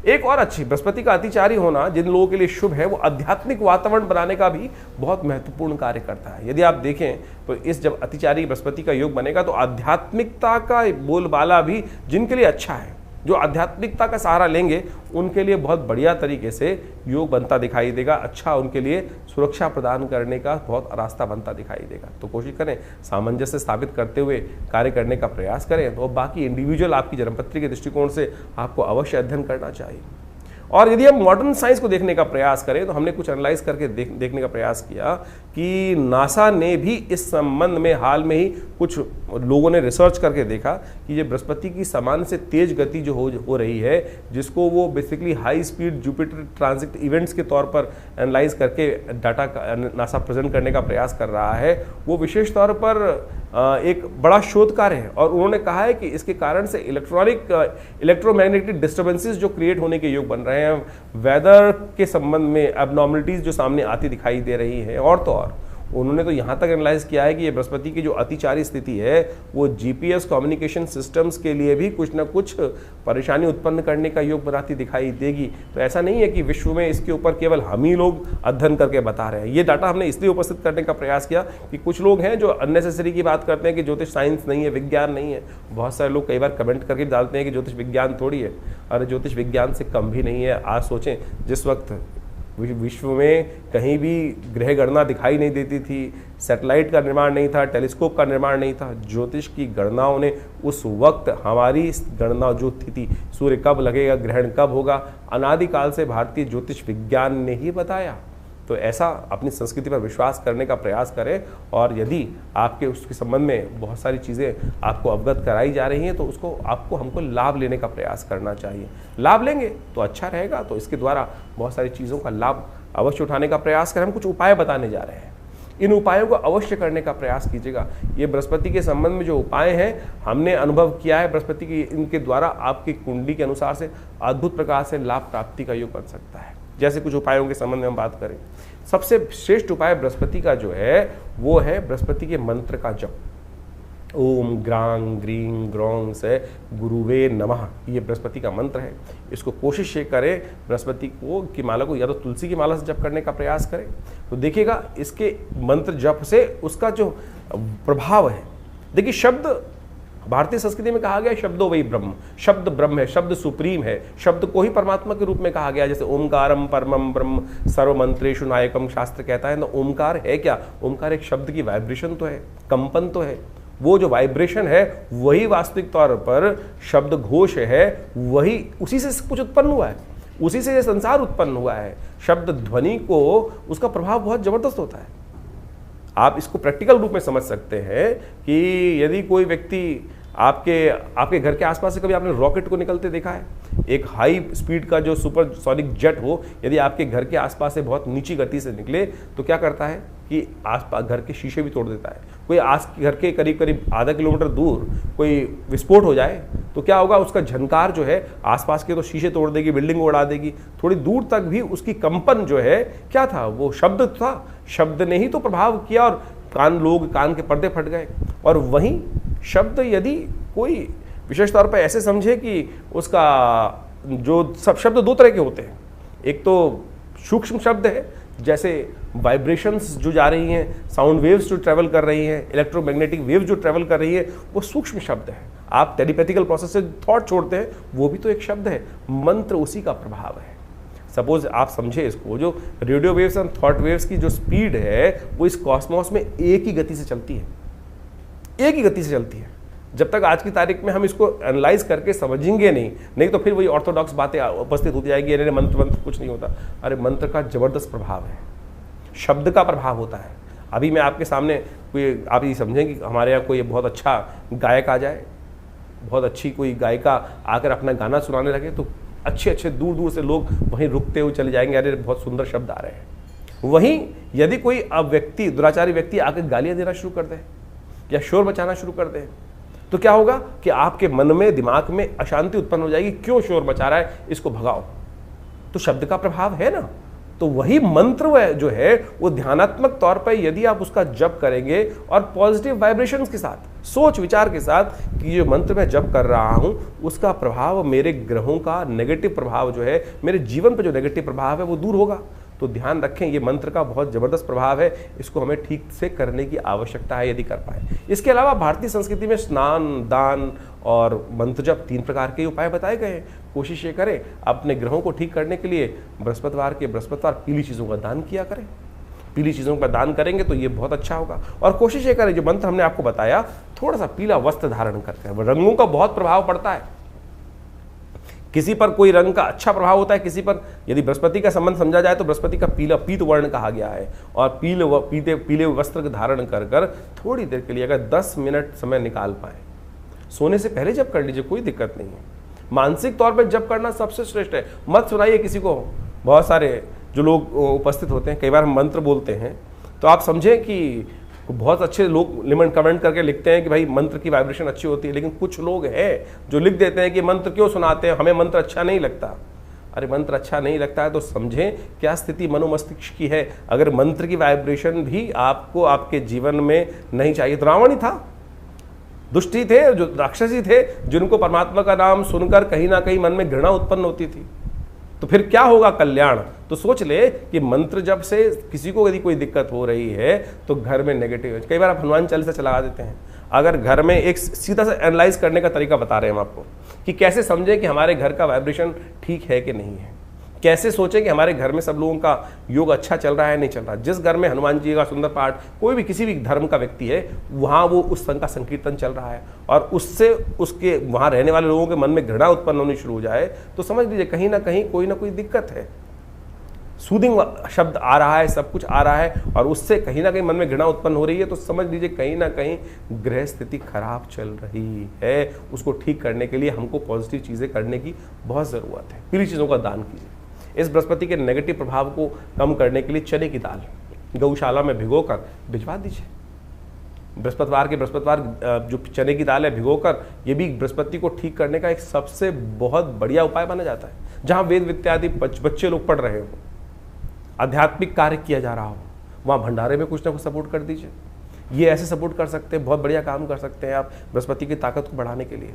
एक और अच्छी, बृहस्पति का अतिचारी होना जिन लोगों के लिए शुभ है, वो आध्यात्मिक वातावरण बनाने का भी बहुत महत्वपूर्ण कार्य करता है। यदि आप देखें तो इस जब अतिचारी बृहस्पति का योग बनेगा तो आध्यात्मिकता का बोलबाला भी जिनके लिए अच्छा है, जो आध्यात्मिकता का सहारा लेंगे, उनके लिए बहुत बढ़िया तरीके से योग बनता दिखाई देगा। अच्छा, उनके लिए सुरक्षा प्रदान करने का बहुत रास्ता बनता दिखाई देगा। तो कोशिश करें सामंजस्य स्थापित करते हुए कार्य करने का प्रयास करें। तो बाकी इंडिविजुअल आपकी जन्मपत्री के दृष्टिकोण से आपको अवश्य अध्ययन करना चाहिए। और यदि हम मॉडर्न साइंस को देखने का प्रयास करें तो हमने कुछ एनालाइज करके देखने का प्रयास किया कि नासा ने भी इस संबंध में हाल में ही कुछ लोगों ने रिसर्च करके देखा कि ये बृहस्पति की समान से तेज गति जो हो रही है, जिसको वो basically high speed Jupiter transit events के तौर पर एनालाइज करके डाटा नासा प्रेजेंट करने का प्रयास कर रहा है, वो विशेष तौर पर एक बड़ा शोध कार्य है। और उन्होंने कहा है कि इसके कारण से इलेक्ट्रोमैग्नेटिक डिस्टर्बेंसेस जो क्रिएट होने के योग बन रहे हैं, वेदर के संबंध में एबनॉर्मलिटीज जो सामने आती दिखाई दे रही हैं, और तो और उन्होंने तो यहाँ तक एनालाइज किया है कि ये बृहस्पति की जो अतिचारी स्थिति है वो जीपीएस कम्युनिकेशन सिस्टम्स के लिए भी कुछ ना कुछ परेशानी उत्पन्न करने का योग बनाती दिखाई देगी। तो ऐसा नहीं है कि विश्व में इसके ऊपर केवल हम ही लोग अध्ययन करके बता रहे हैं। ये डाटा हमने इसलिए उपस्थित करने का प्रयास किया कि कुछ लोग हैं जो अननेसेसरी की बात करते हैं कि ज्योतिष साइंस नहीं है, विज्ञान नहीं है। बहुत सारे लोग कई बार कमेंट करके डालते हैं कि ज्योतिष विज्ञान थोड़ी है। अरे ज्योतिष विज्ञान से कम भी नहीं है। आज सोचें, जिस वक्त विश्व में कहीं भी ग्रह गणना दिखाई नहीं देती थी, सैटेलाइट का निर्माण नहीं था, टेलीस्कोप का निर्माण नहीं था, ज्योतिष की गणनाओं ने उस वक्त हमारी गणना जो थी, सूर्य कब लगेगा, ग्रहण कब होगा, अनादिकाल से भारतीय ज्योतिष विज्ञान ने ही बताया। तो ऐसा अपनी संस्कृति पर विश्वास करने का प्रयास करें। और यदि आपके उसके संबंध में बहुत सारी चीज़ें आपको अवगत कराई जा रही हैं तो उसको हमको लाभ लेने का प्रयास करना चाहिए। लाभ लेंगे तो अच्छा रहेगा। तो इसके द्वारा बहुत सारी चीज़ों का लाभ अवश्य उठाने का प्रयास करें। हम कुछ उपाय बताने जा रहे हैं, इन उपायों को अवश्य करने का प्रयास कीजिएगा। ये बृहस्पति के संबंध में जो उपाय हैं, हमने अनुभव किया है बृहस्पति की, इनके द्वारा आपकी कुंडली के अनुसार से अद्भुत प्रकार से लाभ प्राप्ति का योग बन सकता है। जैसे कुछ उपायों के संबंध में हम बात करें, सबसे श्रेष्ठ उपाय बृहस्पति का जो है वो है बृहस्पति के मंत्र का जप। ओम ग्रांग ग्रीं ग्रौं से गुरुवे नमः, ये बृहस्पति का मंत्र है। इसको कोशिश ये करें बृहस्पति की माला को या तो तुलसी की माला से जप करने का प्रयास करें, तो देखिएगा इसके मंत्र जप से उसका जो प्रभाव है। देखिए, शब्द भारतीय संस्कृति में कहा गया शब्दो वही ब्रह्म, शब्द ब्रह्म है, शब्द सुप्रीम है, शब्द को ही परमात्मा के रूप में कहा गया। जैसे ओमकारम परमम ब्रह्म सर्वमंत्रेषु नायकम शास्त्र कहता है। तो ओमकार है क्या? ओमकार एक शब्द की वाइब्रेशन तो है, कंपन तो है। वो जो वाइब्रेशन है वही वास्तविक तौर पर शब्द घोष है, वही उसी से कुछ उत्पन्न हुआ है, उसी से ये संसार उत्पन्न हुआ है। शब्द ध्वनि को उसका प्रभाव बहुत जबरदस्त होता है। आप इसको प्रैक्टिकल रूप में समझ सकते हैं कि यदि कोई व्यक्ति आपके घर के आसपास से कभी आपने रॉकेट को निकलते देखा है? एक हाई स्पीड का जो सुपरसोनिक जेट हो, यदि आपके घर के आसपास से बहुत नीची गति से निकले तो क्या करता है कि आसपास घर के शीशे भी तोड़ देता है। कोई घर के करीब करीब आधा किलोमीटर दूर कोई विस्फोट हो जाए तो क्या होगा? उसका झनकार जो है आसपास के तो शीशे तोड़ देगी, बिल्डिंग उड़ा देगी, थोड़ी दूर तक भी उसकी कंपन जो है क्या था? वो शब्द था। शब्द ने ही तो प्रभाव किया और कान के पर्दे फट गए। और वहीं शब्द यदि कोई विशेष तौर पर ऐसे समझे कि उसका जो सब शब्द दो तरह के होते हैं, एक तो सूक्ष्म शब्द है, जैसे वाइब्रेशंस जो जा रही हैं, साउंड वेव्स जो ट्रैवल कर रही हैं, इलेक्ट्रोमैग्नेटिक वेव्स जो ट्रैवल कर रही है, वो सूक्ष्म शब्द है। आप टेलीपैथिकल प्रोसेस से थॉट छोड़ते हैं, वो भी तो एक शब्द है। मंत्र उसी का प्रभाव है। सपोज आप समझे इसको, जो radio waves and thought waves की जो स्पीड है वो इस कॉस्मोस में एक ही गति से चलती है, एक ही गति से चलती है। जब तक आज की तारीख में हम इसको एनालाइज करके समझेंगे नहीं तो फिर वही ऑर्थोडॉक्स बातें उपस्थित होती जाएगी, अरे मंत्र कुछ नहीं होता। अरे मंत्र का जबरदस्त प्रभाव है, शब्द का प्रभाव होता है। अभी मैं आपके सामने कोई, आप ये समझें कि हमारे यहाँ कोई बहुत अच्छा गायक आ जाए, बहुत अच्छी कोई गायिका आकर अपना गाना सुनाने लगे तो अच्छे दूर दूर से लोग वहीं रुकते हुए चले जाएंगे, अरे बहुत सुंदर शब्द आ रहे हैं। वहीं यदि कोई व्यक्ति, दुराचारी व्यक्ति आकर गालियाँ देना शुरू कर दे या शोर मचाना शुरू कर दे तो क्या होगा कि आपके मन में, दिमाग में अशांति उत्पन्न हो जाएगी। क्यों शोर मचा रहा है, इसको भगाओ। तो शब्द का प्रभाव है ना। तो वही मंत्र जो है वो ध्यानात्मक तौर पर यदि आप उसका जप करेंगे और पॉजिटिव वाइब्रेशंस के साथ, सोच विचार के साथ कि जो मंत्र मैं जप कर रहा हूं उसका प्रभाव, मेरे ग्रहों का नेगेटिव प्रभाव जो है, मेरे जीवन पर जो नेगेटिव प्रभाव है वो दूर होगा। तो ध्यान रखें, ये मंत्र का बहुत जबरदस्त प्रभाव है, इसको हमें ठीक से करने की आवश्यकता है यदि कर पाए। इसके अलावा भारतीय संस्कृति में स्नान, दान और मंत्र जप 3 प्रकार के उपाय बताए गए हैं। कोशिश ये करें अपने ग्रहों को ठीक करने के लिए बृहस्पतिवार पीली चीज़ों का दान किया करें। पीली चीज़ों का दान करेंगे तो ये बहुत अच्छा होगा। और कोशिश ये करें, जो मंत्र हमने आपको बताया, थोड़ा सा पीला वस्त्र धारण करके, रंगों का बहुत प्रभाव पड़ता है। किसी पर कोई रंग का अच्छा प्रभाव होता है, किसी पर, यदि बृहस्पति का संबंध समझा जाए तो बृहस्पति का पीला पीत वर्ण कहा गया है। और पीले वस्त्र धारण कर थोड़ी देर के लिए अगर 10 मिनट समय निकाल पाए, सोने से पहले जप कर लीजिए, कोई दिक्कत नहीं है। मानसिक तौर पर जप करना सबसे श्रेष्ठ है। मत सुनाइए किसी को। बहुत सारे जो लोग उपस्थित होते हैं, कई बार हम मंत्र बोलते हैं तो आप समझें कि बहुत अच्छे लोग लिमिट कमेंट करके लिखते हैं कि भाई मंत्र की वाइब्रेशन अच्छी होती है, लेकिन कुछ लोग हैं जो लिख देते हैं कि मंत्र क्यों सुनाते हैं, हमें मंत्र अच्छा नहीं लगता। अरे मंत्र अच्छा नहीं लगता है तो समझें क्या स्थिति मनोमस्तिष्क की है। अगर मंत्र की वाइब्रेशन भी आपको आपके जीवन में नहीं चाहिए, तो रावण ही था, दुष्टी थे, जो राक्षसी थे, जिनको परमात्मा का नाम सुनकर कहीं ना कहीं मन में घृणा उत्पन्न होती थी। तो फिर क्या होगा कल्याण। तो सोच ले कि मंत्र जब से किसी को यदि कोई दिक्कत हो रही है तो घर में नेगेटिव है। कई बार आप हनुमान चालीसा चला देते हैं। अगर घर में एक सीधा सा एनालाइज करने का तरीका बता रहे हैं हम आपको कि कैसे समझें कि हमारे घर का वाइब्रेशन ठीक है कि नहीं है, कैसे सोचें कि हमारे घर में सब लोगों का योग अच्छा चल रहा है नहीं चल रहा। जिस घर में हनुमान जी का सुंदर पाठ, कोई भी किसी भी धर्म का व्यक्ति है, वहाँ वो उस संघ का संकीर्तन चल रहा है और उससे उसके वहाँ रहने वाले लोगों के मन में घृणा उत्पन्न होनी शुरू हो जाए, तो समझ लीजिए कहीं ना कहीं कोई ना कोई दिक्कत है। सूदिंग शब्द आ रहा है, सब कुछ आ रहा है और उससे कहीं ना कहीं मन में घृणा उत्पन्न हो रही है, तो समझ लीजिए कहीं ना कहीं ग्रह स्थिति खराब चल रही है। उसको ठीक करने के लिए हमको पॉजिटिव चीज़ें करने की बहुत ज़रूरत है। पीली चीज़ों का दान कीजिए। इस बृहस्पति के नेगेटिव प्रभाव को कम करने के लिए चने की दाल गौशाला में भिगोकर भिजवा दीजिए। बृहस्पतिवार जो चने की दाल है भिगोकर, ये भी बृहस्पति को ठीक करने का एक सबसे बहुत बढ़िया उपाय माना जाता है। जहाँ वेद विद्यादि बच्चे लोग पढ़ रहे हो, आध्यात्मिक कार्य किया जा रहा हो, वहाँ भंडारे में कुछ ना कुछ सपोर्ट कर दीजिए। ये ऐसे सपोर्ट कर सकते हैं, बहुत बढ़िया काम कर सकते हैं आप बृहस्पति की ताकत को बढ़ाने के लिए।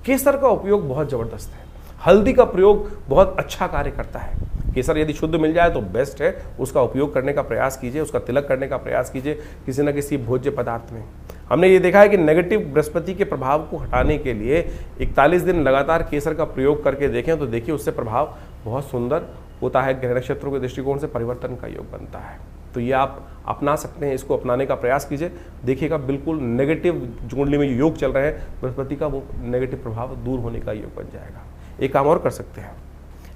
केसर का उपयोग बहुत ज़बरदस्त है। हल्दी का प्रयोग बहुत अच्छा कार्य करता है। केसर यदि शुद्ध मिल जाए तो बेस्ट है, उसका उपयोग करने का प्रयास कीजिए, उसका तिलक करने का प्रयास कीजिए किसी न किसी भोज्य पदार्थ में। हमने ये देखा है कि नेगेटिव बृहस्पति के प्रभाव को हटाने के लिए 41 दिन लगातार केसर का प्रयोग करके देखें तो देखिए उससे प्रभाव बहुत सुंदर होता है। ग्रह नक्षत्रों के दृष्टिकोण से परिवर्तन का योग बनता है। तो ये आप अपना सकते हैं, इसको अपनाने का प्रयास कीजिए, देखिएगा बिल्कुल नेगेटिव कुंडली में योग चल रहे हैं बृहस्पति का, वो नेगेटिव प्रभाव दूर होने का योग बन जाएगा। एक काम और कर सकते हैं,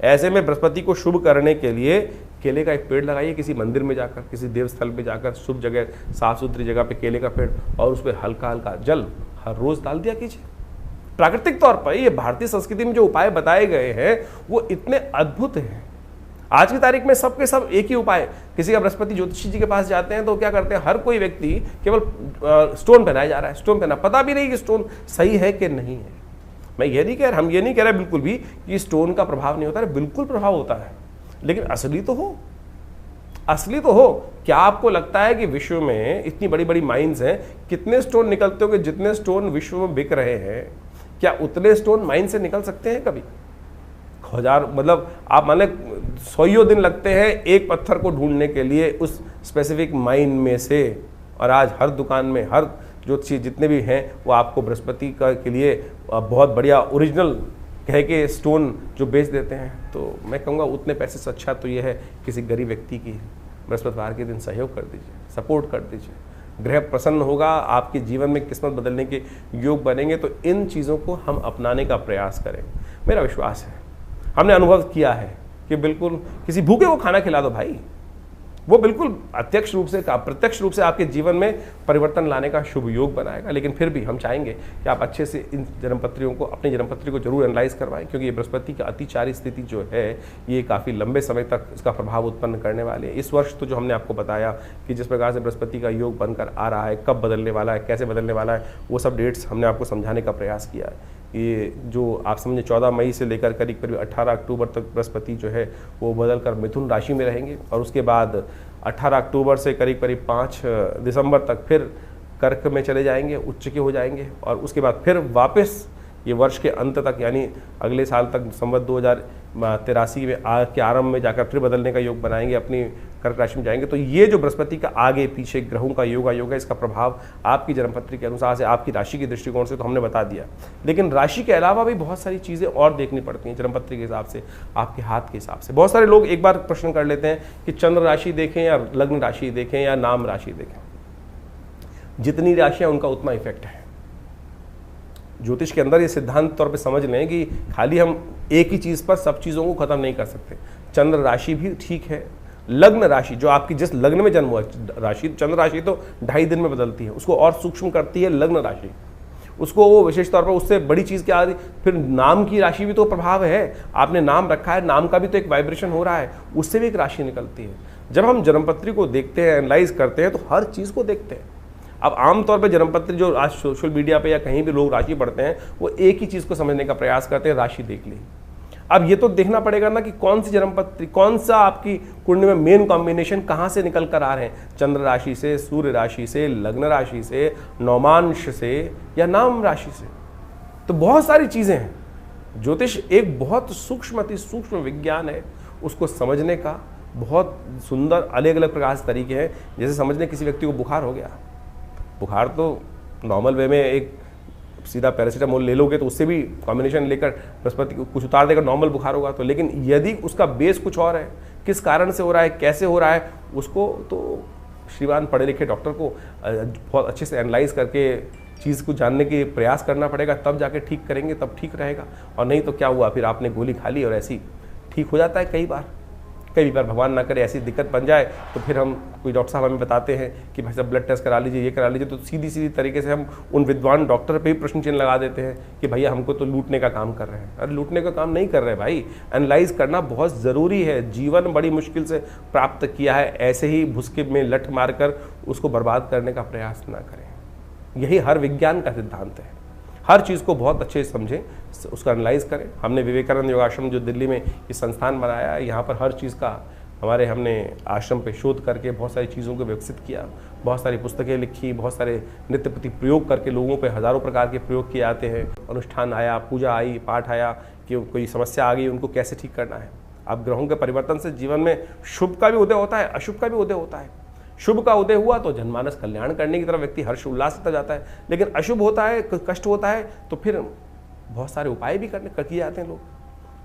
ऐसे में बृहस्पति को शुभ करने के लिए केले का एक पेड़ लगाइए, किसी मंदिर में जाकर, किसी देव स्थल में जाकर, शुभ जगह, साफ सुथरी जगह पे केले का पेड़, और उस पर हल्का हल्का जल हर रोज डाल दिया कीजिए। प्राकृतिक तौर पर ये भारतीय संस्कृति में जो उपाय बताए गए हैं वो इतने अद्भुत हैं। आज की तारीख में सबके सब एक ही उपाय। किसी का बृहस्पति ज्योतिषी जी के पास जाते हैं तो क्या करते हैं, हर कोई व्यक्ति केवल स्टोन पहनाया जा रहा है, स्टोन पहना, पता भी नहीं कि स्टोन सही है कि नहीं है। मैं ये नहीं कह रहा, हम ये नहीं कह रहे बिल्कुल भी कि स्टोन का प्रभाव नहीं होता है, बिल्कुल प्रभाव होता है, लेकिन असली तो हो, असली तो हो। क्या आपको लगता है कि विश्व में इतनी बड़ी बड़ी माइंस हैं, कितने स्टोन निकलते होंगे? जितने स्टोन विश्व में बिक रहे हैं, क्या उतने स्टोन माइन से निकल सकते हैं कभी? हजार, मतलब आप मान लें 100 दिन लगते हैं एक पत्थर को ढूंढने के लिए उस स्पेसिफिक माइन में से, और आज हर दुकान में हर जो चीज़ जितने भी हैं वो आपको बृहस्पति का के लिए बहुत बढ़िया ओरिजिनल कह के स्टोन जो बेच देते हैं। तो मैं कहूँगा उतने पैसे से अच्छा तो ये है किसी गरीब व्यक्ति की बृहस्पतिवार के दिन सहयोग कर दीजिए, सपोर्ट कर दीजिए, ग्रह प्रसन्न होगा, आपके जीवन में किस्मत बदलने के योग बनेंगे। तो इन चीज़ों को हम अपनाने का प्रयास करें। मेरा विश्वास है, हमने अनुभव किया है कि बिल्कुल किसी भूखे को खाना खिला दो भाई, वो बिल्कुल अप्रत्यक्ष रूप से आपके जीवन में परिवर्तन लाने का शुभ योग बनाएगा। लेकिन फिर भी हम चाहेंगे कि आप अच्छे से इन जन्मपत्रियों को, अपनी जन्मपत्री को जरूर एनालाइज करवाएं, क्योंकि ये बृहस्पति की अतिचारी स्थिति जो है ये काफ़ी लंबे समय तक इसका प्रभाव उत्पन्न करने वाले है। इस वर्ष तो जो हमने आपको बताया कि जिस प्रकार से बृहस्पति का योग बनकर आ रहा है, कब बदलने वाला है, कैसे बदलने वाला है, वो सब डेट्स हमने आपको समझाने का प्रयास किया है। ये जो आप समझे 14 मई से लेकर करीब करीब 18 अक्टूबर तक बृहस्पति जो है वो बदल कर मिथुन राशि में रहेंगे, और उसके बाद 18 अक्टूबर से करीब करीब 5 दिसंबर तक फिर कर्क में चले जाएंगे, उच्च के हो जाएंगे, और उसके बाद फिर वापस ये वर्ष के अंत तक यानी अगले साल तक संवत 2083 में के आरंभ में जाकर फिर बदलने का योग बनाएंगे, अपनी कर्क राशि में जाएंगे। तो ये जो बृहस्पति का आगे पीछे ग्रहों का योग है, इसका प्रभाव आपकी जन्मपत्री के अनुसार से, आपकी राशि के दृष्टिकोण से तो हमने बता दिया, लेकिन राशि के अलावा भी बहुत सारी चीज़ें और देखनी पड़ती हैं जन्मपत्री के हिसाब से, आपके हाथ के हिसाब से। बहुत सारे लोग एक बार प्रश्न कर लेते हैं कि चंद्र राशि देखें या लग्न राशि देखें या नाम राशि देखें। जितनी राशियाँ उनका उतना इफेक्ट है। ज्योतिष के अंदर ये सिद्धांत तौर पे समझ लें कि खाली हम एक ही चीज़ पर सब चीज़ों को खत्म नहीं कर सकते। चंद्र राशि भी ठीक है, लग्न राशि जो आपकी जिस लग्न में जन्म हुआ राशि, चंद्र राशि तो 2.5 दिन में बदलती है, उसको और सूक्ष्म करती है लग्न राशि, उसको वो विशेष तौर पर उससे बड़ी चीज़ क्या आ रही। फिर नाम की राशि भी तो प्रभाव है, आपने नाम रखा है, नाम का भी तो एक वाइब्रेशन हो रहा है, उससे भी एक राशि निकलती है। जब हम जन्मपत्री को देखते हैं, एनालाइज करते हैं, तो हर चीज़ को देखते हैं। अब आमतौर पे जन्मपत्री जो आज सोशल मीडिया पे या कहीं भी लोग राशि पढ़ते हैं, वो एक ही चीज़ को समझने का प्रयास करते हैं, राशि देख ली। अब ये तो देखना पड़ेगा ना कि कौन सी जन्मपत्री, कौन सा आपकी कुंडली में मेन कॉम्बिनेशन कहाँ से निकल कर आ रहे हैं, चंद्र राशि से, सूर्य राशि से, लग्न राशि से, नौमांश से या नाम राशि से। तो बहुत सारी चीज़ें हैं। ज्योतिष एक बहुत सूक्ष्म, अति सूक्ष्म विज्ञान है, उसको समझने का बहुत सुंदर अलग अलग प्रकार से तरीके हैं। जैसे समझने किसी व्यक्ति को बुखार हो गया, बुखार तो नॉर्मल वे में एक सीधा पैरासीटामोल ले लोगे तो उससे भी कॉम्बिनेशन लेकर बृहस्पति कुछ उतार देकर नॉर्मल बुखार होगा। तो लेकिन यदि उसका बेस कुछ और है, किस कारण से हो रहा है, कैसे हो रहा है, उसको तो श्रीमान पढ़े लिखे डॉक्टर को बहुत अच्छे से एनालाइज करके चीज़ को जानने के प्रयास करना पड़ेगा, तब जाके ठीक करेंगे, तब ठीक रहेगा। और नहीं तो क्या हुआ, फिर आपने गोली खा ली और ऐसी ठीक हो जाता है। कई बार भगवान ना करे ऐसी दिक्कत बन जाए तो फिर हम कोई डॉक्टर साहब हमें बताते हैं कि भाई साहब ब्लड टेस्ट करा लीजिए, ये करा लीजिए, तो सीधी तरीके से हम उन विद्वान डॉक्टर पे भी प्रश्न चिन्ह लगा देते हैं कि भैया हमको तो लूटने का काम कर रहे हैं। अरे लूटने का काम नहीं कर रहे भाई, एनालाइज करना बहुत ज़रूरी है। जीवन बड़ी मुश्किल से प्राप्त किया है, ऐसे ही भुसके में लठ मारकर उसको बर्बाद करने का प्रयास ना करें। यही हर विज्ञान का सिद्धांत है। हर चीज़ को बहुत अच्छे से समझें, उसका एनालाइज करें। हमने विवेकानंद योगाश्रम जो दिल्ली में ये संस्थान बनाया है, यहाँ पर हर चीज़ का हमने आश्रम पे शोध करके बहुत सारी चीज़ों को विकसित किया, बहुत सारी पुस्तकें लिखी, बहुत सारे नित्य प्रति प्रयोग करके लोगों पे हज़ारों प्रकार के प्रयोग किए जाते हैं। अनुष्ठान आया, पूजा आई, पाठ आया कि कोई समस्या आ गई, उनको कैसे ठीक करना है। अब ग्रहों के परिवर्तन से जीवन में शुभ का भी उदय होता है, अशुभ का भी उदय होता है। शुभ का उदय हुआ तो जनमानस कल्याण करने की तरफ व्यक्ति हर्ष उल्लास से जाता है, लेकिन अशुभ होता है, कष्ट होता है, तो फिर बहुत सारे उपाय भी किए जाते हैं लोग।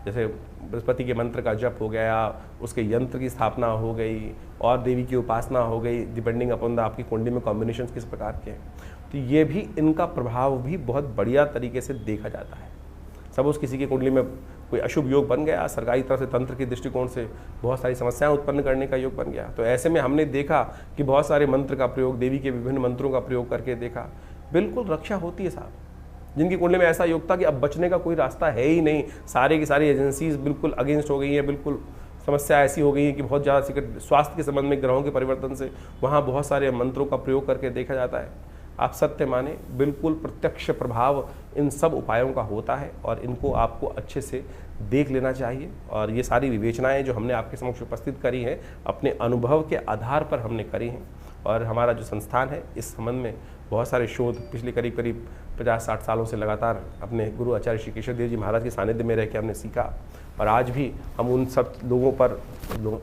जैसे बृहस्पति के मंत्र का जप हो गया, उसके यंत्र की स्थापना हो गई और देवी की उपासना हो गई, डिपेंडिंग अपॉन द आपकी कुंडली में कॉम्बिनेशन किस प्रकार के हैं। तो ये भी इनका प्रभाव भी बहुत बढ़िया तरीके से देखा जाता है। सपोज किसी की कुंडली में कोई अशुभ योग बन गया, सरकारी तरफ से तंत्र के दृष्टिकोण से बहुत सारी समस्याएं उत्पन्न करने का योग बन गया, तो ऐसे में हमने देखा कि बहुत सारे मंत्र का प्रयोग, देवी के विभिन्न मंत्रों का प्रयोग करके देखा, बिल्कुल रक्षा होती है साहब। जिनकी कुंडली में ऐसा योग था कि अब बचने का कोई रास्ता है ही नहीं, सारी की सारी एजेंसीज बिल्कुल अगेंस्ट हो गई हैं, बिल्कुल समस्या ऐसी हो गई है कि बहुत ज़्यादा स्वास्थ्य के संबंध में ग्रहों के परिवर्तन से वहाँ बहुत सारे मंत्रों का प्रयोग करके देखा जाता है। आप सत्य माने, बिल्कुल प्रत्यक्ष प्रभाव इन सब उपायों का होता है और इनको आपको अच्छे से देख लेना चाहिए। और ये सारी विवेचनाएं जो हमने आपके समक्ष उपस्थित करी हैं, अपने अनुभव के आधार पर हमने करी हैं। और हमारा जो संस्थान है इस संबंध में बहुत सारे शोध पिछले करीब 50-60 सालों से लगातार अपने गुरु आचार्य श्री केशव देव जी महाराज के सानिध्य में रह के हमने सीखा, और आज भी हम उन सब लोगों पर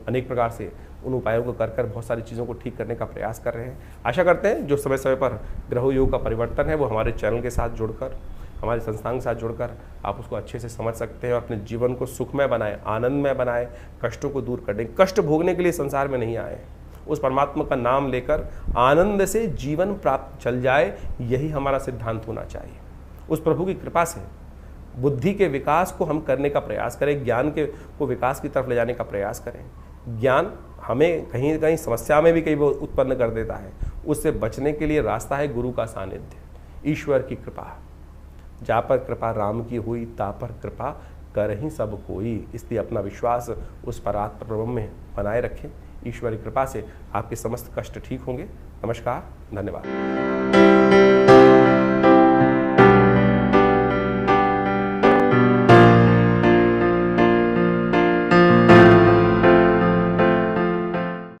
अनेक प्रकार से उन उपायों को कर बहुत सारी चीज़ों को ठीक करने का प्रयास कर रहे हैं। आशा करते हैं जो समय समय पर ग्रह योग का परिवर्तन है वो हमारे चैनल के साथ जुड़कर, हमारे संस्थान के साथ जुड़कर आप उसको अच्छे से समझ सकते हैं और अपने जीवन को सुखमय बनाएं, आनंदमय बनाएं, कष्टों को दूर कर दें। कष्ट भोगने के लिए संसार में नहीं आए, उस परमात्मा का नाम लेकर आनंद से जीवन प्राप्त चल जाए, यही हमारा सिद्धांत होना चाहिए। उस प्रभु की कृपा से बुद्धि के विकास को हम करने का प्रयास करें, ज्ञान के को विकास की तरफ ले जाने का प्रयास करें। ज्ञान हमें कहीं न कहीं समस्या में भी कई बार उत्पन्न कर देता है, उससे बचने के लिए रास्ता है गुरु का सानिध्य, ईश्वर की कृपा। जा पर कृपा राम की हुई, ता पर कृपा कर ही सब कोई। इसलिए अपना विश्वास उस परात्पर ब्रह्म में बनाए रखें। ईश्वर की कृपा से आपके समस्त कष्ट ठीक होंगे। नमस्कार, धन्यवाद।